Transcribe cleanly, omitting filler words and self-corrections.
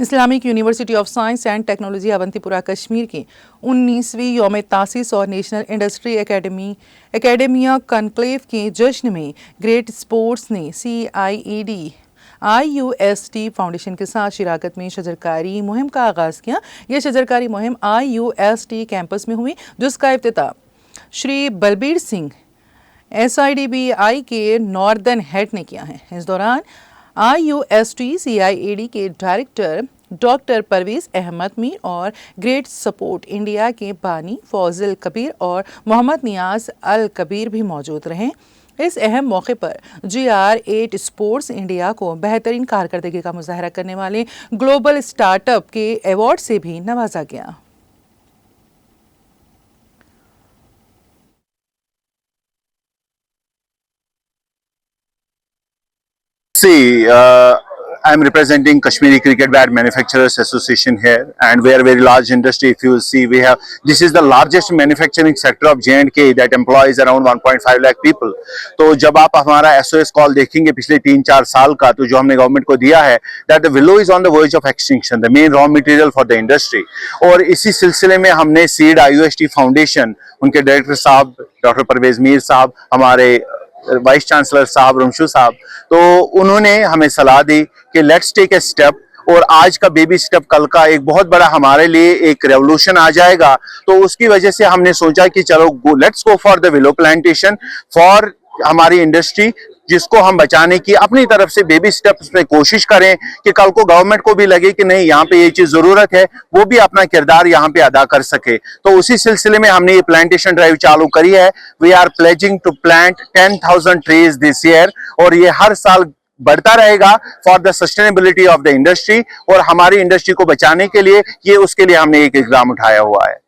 Islamic university of science and technology Awantipora Kashmir की 19वीं यौम तासीस और नेशनल इंडस्ट्री एकेडमिया कॉन्क्लेव के जश्न में ग्रेट स्पोर्ट्स ने CIED IUST फाउंडेशन के साथ शिराकत में शजरकारी मुहिम का आगाज़ किया। यह शजरकारी मुहिम IUST कैंपस में हुई, जिसका इफ्तिताह श्री बलबीर सिंह SIDBI के नॉर्दर्न हेड ने किया है। इस दौरान IUST CIED के डायरेक्टर डॉक्टर परवेज अहमद मीर और ग्रेट सपोर्ट इंडिया के बानी फौजिल कबीर और मोहम्मद नियाज अल कबीर भी मौजूद रहे। इस अहम मौके पर GR8 स्पोर्ट्स इंडिया को बेहतरीन कारकर्दगी का मुजाहरा करने वाले ग्लोबल स्टार्टअप के अवार्ड से भी नवाजा गया। See, I'm representing Kashmiri Cricket Bat Manufacturers Association here, and we are a very large industry. If you will see, this is the largest manufacturing sector of J&K that employs around 1.5 lakh people. तो जब आप हमारा SOS call देखेंगे पिछले 3-4 साल का, तो जो हमने गवर्नमेंट को दिया है, that the willow is on the verge of extinction, the main raw material for the industry. और इसी सिलसिले में हमने सीड IUST फाउंडेशन, उनके डायरेक्टर साहब डॉक्टर परवेज मीर साहब, हमारे वाइस चांसलर साहब रमशू साहब, तो उन्होंने हमें सलाह दी कि लेट्स टेक ए स्टेप, और आज का बेबी स्टेप कल का एक बहुत बड़ा हमारे लिए एक रेवोल्यूशन आ जाएगा। तो उसकी वजह से हमने सोचा कि चलो let's go for the willow plantation for हमारी इंडस्ट्री, जिसको हम बचाने की अपनी तरफ से बेबी स्टेप्स में कोशिश करें कि कल को गवर्नमेंट को भी लगे कि नहीं, यहाँ पे ये चीज जरूरत है, वो भी अपना किरदार यहाँ पे अदा कर सके। तो उसी सिलसिले में हमने ये प्लांटेशन ड्राइव चालू करी है। We are pledging to plant 10,000 trees this year, और ये हर साल बढ़ता रहेगा for the sustainability of the industry, और हमारी इंडस्ट्री को बचाने के लिए ये उसके लिए हमने एक इकदाम उठाया हुआ है।